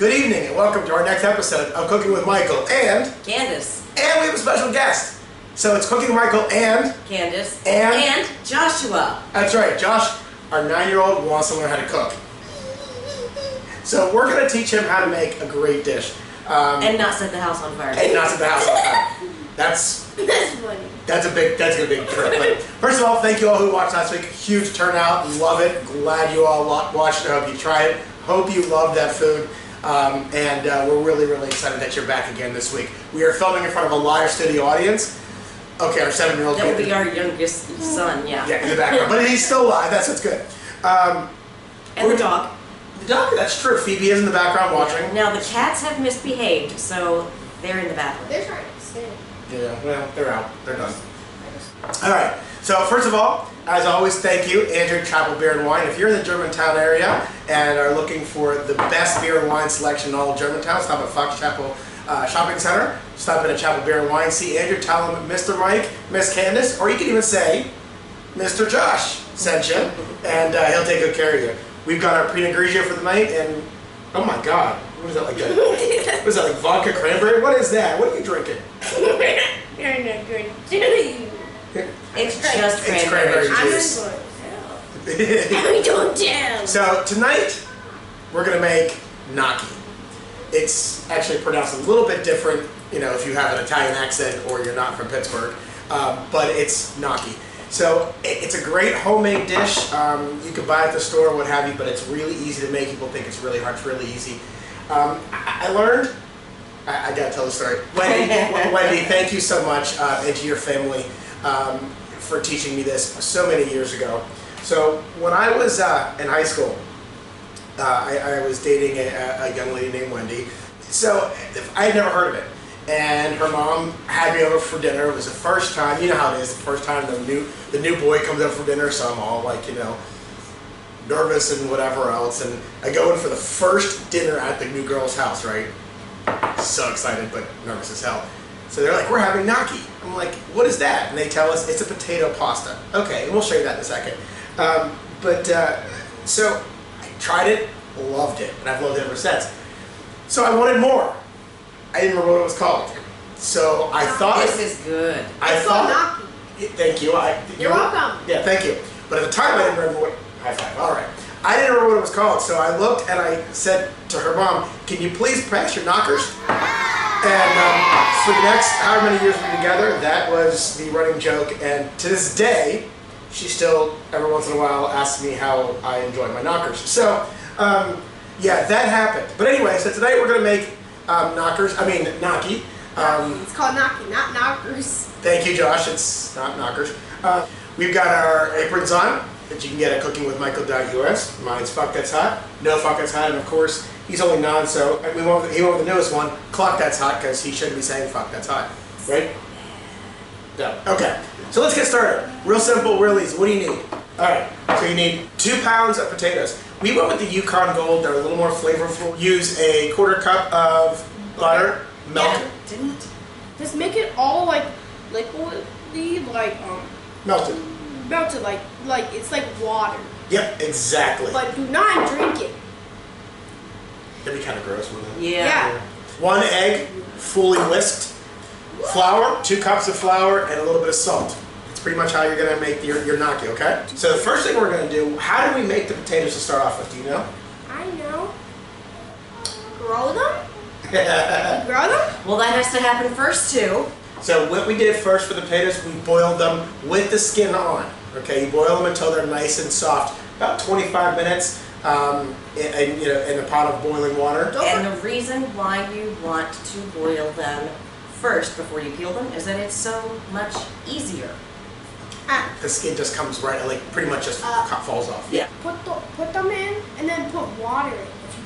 Good evening and welcome to our next episode of Cooking with Michael and Candace. And we have a special guest. So it's Cooking with Michael and Candace. And Joshua. That's right, Josh, our 9-year-old, wants to learn how to cook. So we're going to teach him how to make a great dish. And not set the house on fire. And not set the house on fire. That's funny. That's a big trick. But first of all, thank you all who watched last week. Huge turnout. Love it. Glad you all watched it. I hope you tried it. Hope you loved that food. And we're really, really excited that you're back again this week. We are filming in front of a live studio audience. Okay, our 7-year-old. That will be our youngest son, yeah. Yeah, in the background. But he's still live. That's what's good. And the dog. The dog, that's true. Phoebe is in the background watching. Now, the cats have misbehaved, so they're in the bathroom. They're trying to stay. Yeah, well, they're out. They're done. All right. So first of all, as always, thank you, Andrew Chapel Beer and Wine. If you're in the Germantown area and are looking for the best beer and wine selection in all of Germantown, stop at Fox Chapel Shopping Center. Stop in at Chapel Beer and Wine. See Andrew, tell him Mr. Mike, Miss Candace, or you can even say Mr. Josh sent you, and he'll take good care of you. We've got our Pinot Grigio for the night, and oh my God, what is that like? What is that like? Vodka cranberry? What is that? What are you drinking? You're not good. It's just It's cranberry. cranberry juice. I don't tell. So tonight we're gonna make gnocchi. It's actually pronounced a little bit different, you know, if you have an Italian accent or you're not from Pittsburgh, but it's gnocchi. So it's a great homemade dish. You can buy it at the store, what have you, but it's really easy to make. People think it's really hard. It's really easy. I learned. I gotta tell the story. Wendy, thank you so much, and to your family for teaching me this so many years ago. So when I was in high school, I was dating a young lady named Wendy. So I had never heard of it. And her mom had me over for dinner. It was the first time, you know how it is, the first time the new boy comes over for dinner, so I'm all like, you know, nervous and whatever else. And I go in for the first dinner at the new girl's house, right? So excited, but nervous as hell. So they're like, we're having gnocchi. I'm like, what is that? And they tell us it's a potato pasta. Okay, and we'll show you that in a second. So I tried it, loved it, and I've loved it ever since. So I wanted more. I didn't remember what it was called. So I thought... This is good. It's called gnocchi. Thank you. You're welcome. Yeah, thank you. But at the time I didn't remember what... High five. All right. I didn't remember what it was called, so I looked and I said to her mom, can you please pass your knockers? And for the next however many years we were together, that was the running joke. And to this day, she still, every once in a while, asks me how I enjoy my knockers. So, yeah, that happened. But anyway, so tonight we're going to make gnocchi. It's called gnocchi, not knockers. Thank you, Josh. It's not knockers. We've got our aprons on that you can get at cookingwithmichael.us. Mine's Fuck That's Hot, No Fuck That's Hot, and of course, he's only 9, so he went with the newest one, Clock That's Hot, because he shouldn't be saying Fuck That's Hot, right? Yeah. Okay, so let's get started. Real simple, real easy. What do you need? All right, so you need 2 pounds of potatoes. We went with the Yukon Gold. They're a little more flavorful. Use a 1/4 cup of butter, melt it. Didn't. Just make it all like liquidy, like Melted. melted, like it's like water. Yep, exactly. But do not drink it. That'd be kind of gross, wouldn't it? Yeah. 1 egg, fully whisked. Flour, 2 cups of flour, and a little bit of salt. That's pretty much how you're going to make your gnocchi, okay? So the first thing we're going to do, how do we make the potatoes to start off with? Do you know? I know. Grow them? Grow them? Well, that has to happen first, too. So what we did first for the potatoes, we boiled them with the skin on. Okay, you boil them until they're nice and soft. About 25 minutes in a pot of boiling water. And the reason why you want to boil them first before you peel them is that it's so much easier. The skin just comes right, like pretty much just falls off. Yeah. Put them in and then put water in. If you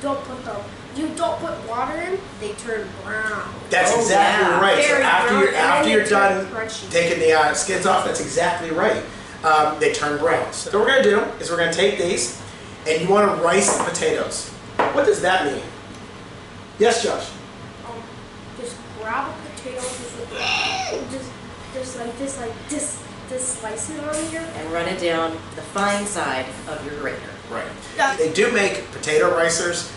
don't put water in, they turn brown. That's exactly yeah. right. So Very after you're done crunchy. taking the skins off, that's exactly right. They turn brown. So what we're going to do is we're going to take these, and you want to rice the potatoes. What does that mean? Yes, Josh? Just grab a potato, just like this, slice it on here. And run it down the fine side of your grater. Right. They do make potato ricers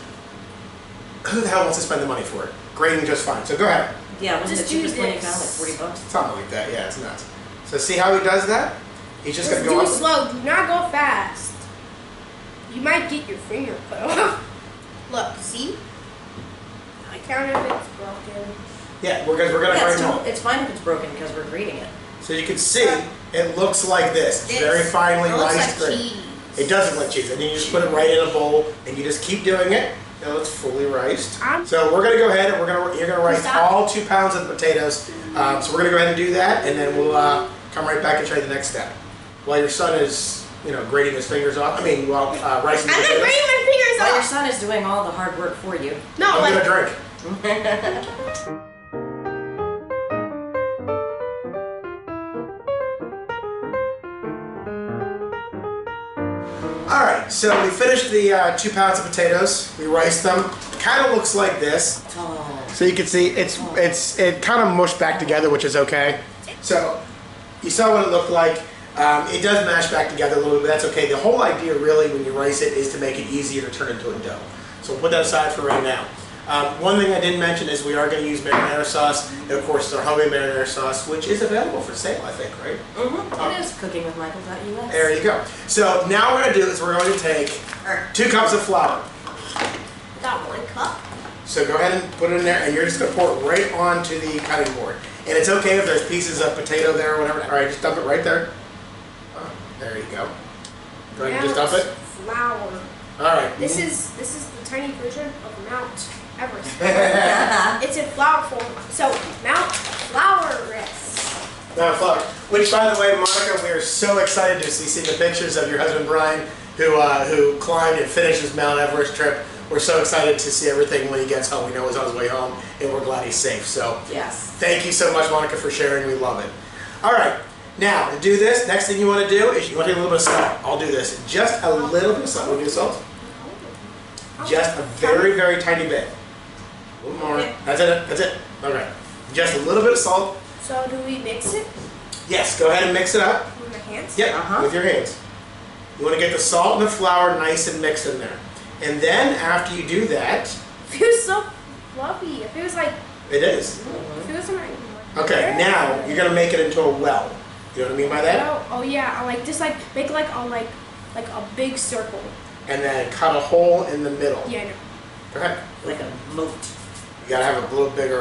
who the hell wants to spend the money for it? Grating just fine. So go ahead. Yeah, wasn't Just the cheapest do one you this. found, like 40 bucks? Something like that. Yeah, it's nuts. So see how he does that? He's just Just gonna go do up. slow. Do not go fast. You might get your finger cut off. Look, see? I count if it's broken. Yeah, because we're gonna Yeah, grate more. it's fine if it's broken because we're grating it. So you can see it looks like this. It's very finely It looks nice like grate. cheese. It does look like cheese, and then you just put it right in a bowl, and you just keep doing it until it's fully riced. So we're gonna go ahead and you're gonna rice Stop. all 2 pounds of potatoes. So we're gonna go ahead and do that, and then we'll come right back and show you the next step. While your son is, grating his fingers off. Ricing the I'm not potatoes. grating my fingers Well, your off. son is doing all the hard work for you. No, I'm like, gonna drink. All right, so we finished the 2 pounds of potatoes. We riced them. Kind of looks like this. Oh. So you can see it kind of mushed back together, which is okay. So you saw what it looked like. It does mash back together a little bit, but that's okay. The whole idea really when you rice it is to make it easier to turn into a dough. So we'll put that aside for right now. One thing I didn't mention is we are going to use marinara sauce. And of course, it's our homemade marinara sauce, which is available for sale, I think, right? It is cookingwithmichael.us. There you go. So now what we're going to do is we're going to take 2 cups of flour. got 1 cup. So go ahead and put it in there, and you're just going to pour it right onto the cutting board. And it's okay if there's pieces of potato there or whatever. All right, just dump it right there. Oh, there you go. Go ahead and just dump it. Flour. All right. This is the tiny version of Mount Everest. It's in flour form. So Mount Flouress. Now, flour. Which, by the way, Monica, we are so excited to see the pictures of your husband Brian, who climbed and finished his Mount Everest trip. We're so excited to see everything when he gets home. We know he's on his way home, and we're glad he's safe. So, Yes. thank you so much, Monica, for sharing. We love it. All right. Now, to do this, next thing you want to do is you want to take a little bit of salt. I'll do this. Just a little bit of salt. Want to do salt? Just a very, very tiny bit. A little more. Okay. That's it. That's it. Okay. Just a little bit of salt. So do we mix it Yes, go ahead and mix it up. with my hands? Yep, with your hands. You want to get the salt and the flour nice and mixed in there. And then after you do that, It feels so fluffy. It feels like it is. it feels like. Okay, now you're going to make it into a well. You know what I mean by that? Oh yeah, I like just like make like a big circle. And then cut a hole in the middle. Yeah, I know. Go ahead. Like a moat. You gotta have a little bigger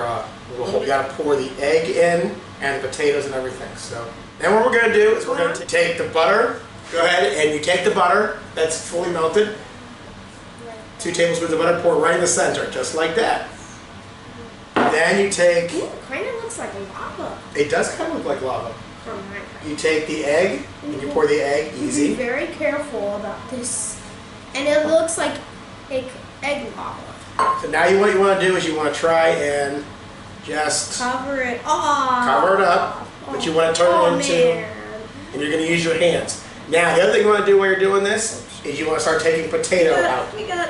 little hole. You gotta pour the egg in and the potatoes and everything. So then what we're gonna do is we're gonna take the butter. Go ahead and you take the butter that's fully melted. 2 tablespoons of butter, pour right in the center, just like that. Then you take. Ooh, kind of looks like lava It does kind of look like lava. from my. You take the egg and you pour the egg Be easy. very careful about this, and it looks like egg lava. So now what you want to do is you want to try and just Cover it. Oh. cover it up, but you want to turn it into. Man. And you're going to use your hands. Now, the other thing you want to do while you're doing this is you want to start taking potato out. We got,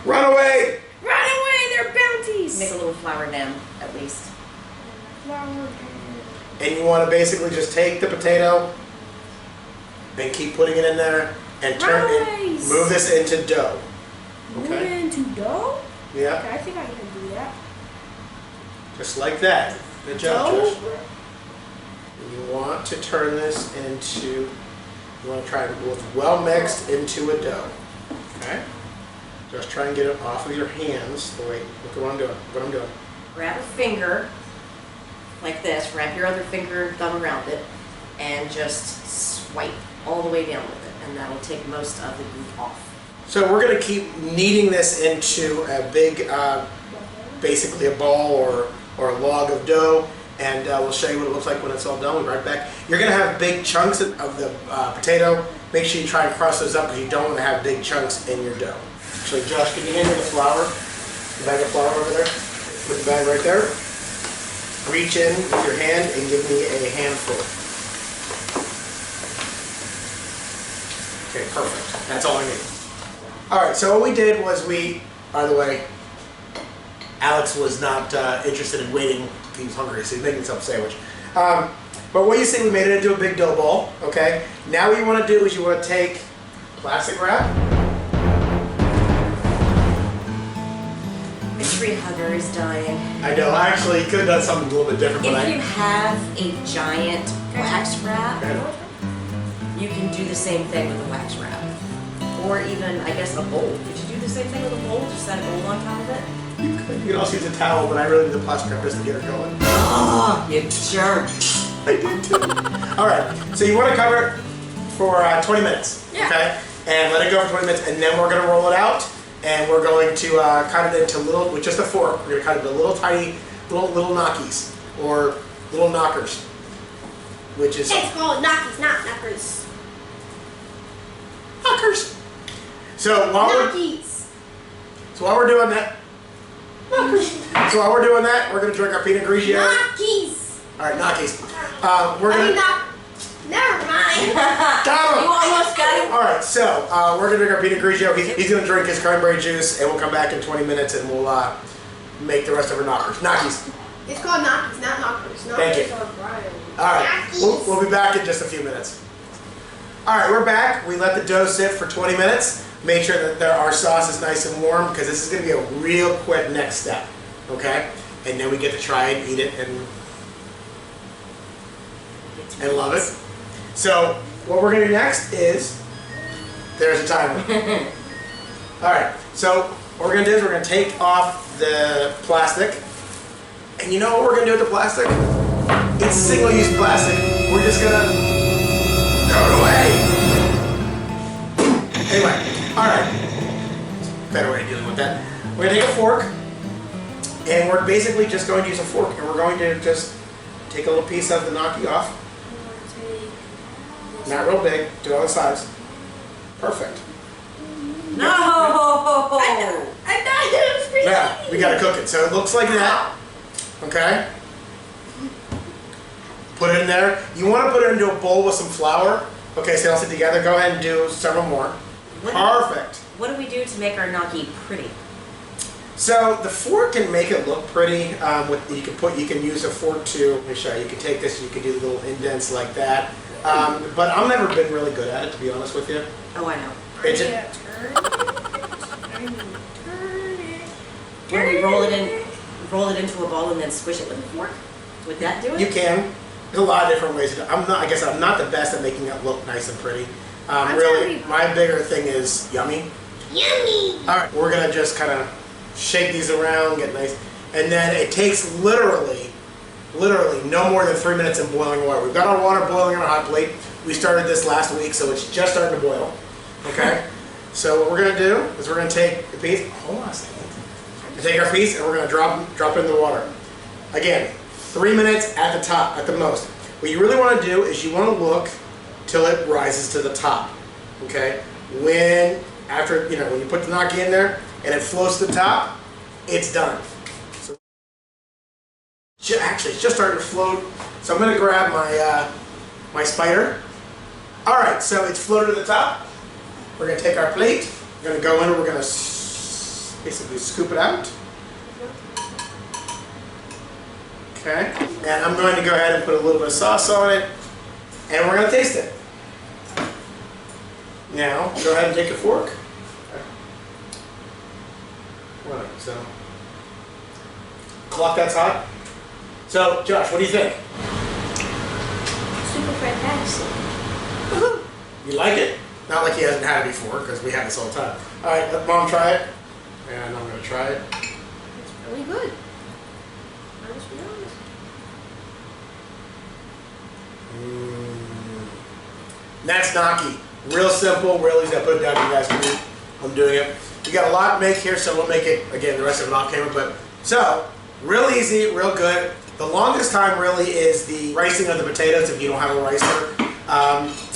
Run away! Run away! They're bounties. make a little flour dam, at least. Flower. And you want to basically just take the potato and keep putting it in there and turn it, Nice. move this into dough. Move Okay? it into dough? Yeah, Okay, I think I can do that. just like that. Good job, Dough? Josh. And you want to turn this into, you want to try and it's well mixed into a dough. Okay? Just try and get it off of your hands. Oh, wait, look at what I'm doing. What I'm doing. Grab a finger, like this, wrap your other finger thumb around it, and just swipe all the way down with it, and that'll take most of the glue off. So we're going to keep kneading this into a big, basically a ball or a log of dough, and we'll show you what it looks like when it's all done. We'll be right back. You're going to have big chunks of the potato. Make sure you try and cross those up because you don't want to have big chunks in your dough. Actually, Josh, can you hand me the flour? The bag of flour over there? Put the bag right there. Reach in with your hand and give me a handful. Okay, perfect. That's all I need. All right, so what we did was by the way, Alex was not interested in waiting. He was hungry, so he's making himself a sandwich. But what you see, we made it into a big dough ball, okay? Now what you want to do is you want to take plastic wrap, tree hugger is dying. I know, I actually could have done something a little bit different, but If you have a giant wax wrap, you can do the same thing with a wax wrap. Or even, I guess, a bowl. Could you do the same thing with a bowl? Just set a bowl on top of it? You can also use a towel, but I really need the plastic wrap just to get her going. Oh, you jerk. I did too. Alright, so you want to cover it for 20 minutes, Yeah. okay? And let it go for 20 minutes, and then we're going to roll it out, and we're going to cut it into little, with just a fork, we're going to cut it into little tiny, little gnocchis, or little knockers, which is... It's called Gnocchis, not knockers. Knockers! So while we're doing that, so while we're doing that, we're going to drink our Pinot Grigio. Gnocchis. Alright, gnocchis. We're going to... Never mind. Got him! You almost got him. Alright, so we're going to drink our Pinot Grigio. He's going to drink his cranberry juice, and we'll come back in 20 minutes and we'll make the rest of our knockers. Gnocchis. It's called Gnocchis, not knockers. Thank you. Alright, we'll be back in just a few minutes. Alright, we're back. We let the dough sit for 20 minutes. Make sure that our sauce is nice and warm, because this is going to be a real quick next step. Okay? And then we get to try it, eat it, and love it. So, what we're going to do next is, there's a timer. Alright, so what we're going to do is we're going to take off the plastic. And you know what we're going to do with the plastic? It's single-use plastic. We're just going to throw it away. Anyway, alright. Better way of dealing with that. We're going to take a fork, and we're basically just going to use a fork, and we're going to just take a little piece of the gnocchi off. Not real big, do all the sides. Perfect. No! I thought it was pretty Now, we gotta cook it. So it looks like that. Okay? Put it in there. You want to put it into a bowl with some flour. Okay, so let's sit together. Go ahead and do several more. Perfect. What do we do to make our gnocchi pretty? So the fork can make it look pretty. You can use a fork to. Let me show you. You can take this. You can do little indents like that. But I've never been really good at it, to be honest with you. Oh, I know. It's When we roll it into a ball and then squish it with a fork? Would that do it? You can. There's a lot of different ways to do it. I guess I'm not the best at making it look nice and pretty. Really, my bigger thing is yummy. Yummy. All right, we're gonna just kind of shake these around, get nice, and then it takes literally no more than 3 minutes in boiling water. We've got our water boiling on a hot plate. We started this last week, so it's just starting to boil. Okay. So what we're gonna do is we're gonna take the piece. Hold on a second. We take our piece and we're gonna drop it in the water. Again, 3 minutes at the top, at the most. What you really want to do is you want to look till it rises to the top. Okay. When you put the gnocchi in there and it floats to the top, it's done. So actually, it's just starting to float. So I'm gonna grab my spider. All right. So it's floated to the top. We're going to take our plate, we're going to go in and we're going to basically scoop it out. Okay, and I'm going to go ahead and put a little bit of sauce on it, and we're going to taste it. Now, go ahead and take a fork. Okay. So, clock that's hot. So, Josh, what do you think? Super fantastic. You like it? Not like he hasn't had it before, because we have this all the time. All right, let Mom try it, and I'm going to try it. It's really good. I'll just be honest. That's gnocchi. Real simple, real easy. I put it down for you guys to do. I'm doing it. We got a lot to make here, so we'll make it, again, the rest of it off camera. But so, real easy, real good. The longest time really is the ricing of the potatoes if you don't have a ricer.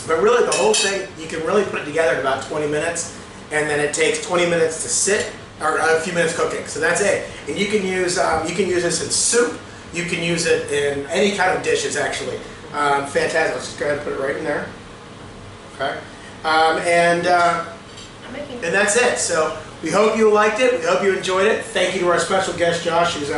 But really the whole thing, you can really put it together in about 20 minutes, and then it takes 20 minutes to sit, or a few minutes cooking. So that's it. And you can use this in soup. You can use it in any kind of dishes, actually. Fantastic. Let's just go ahead and put it right in there. Okay. And that's it. So we hope you liked it. We hope you enjoyed it. Thank you to our special guest, Josh, who's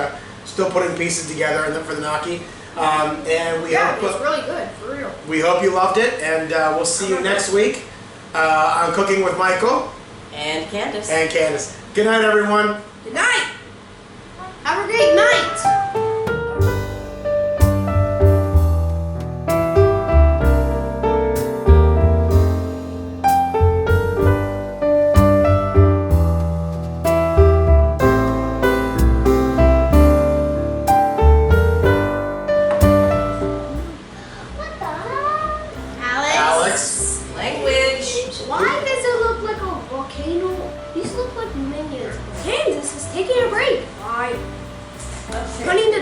still putting pieces together for the gnocchi. And we hope it's really good, for real. We hope you loved it, and we'll see you next week on Cooking with Michael and Candace. Good night, everyone. Good night.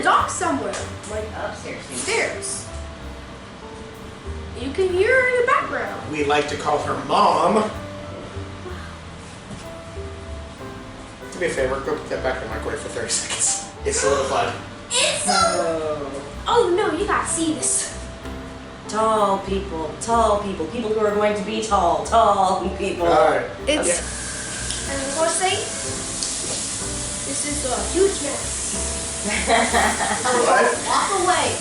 dog somewhere. Like upstairs. Stairs. You can hear her in the background. We like to call her Mom. Do me a favor, go put that back in the microwave for 30 seconds. It's solidified. It's Oh. no, you gotta see this. Tall people, people who are going to be tall people. Alright. It's and I'm gonna say this is a huge mess. What? Walk away.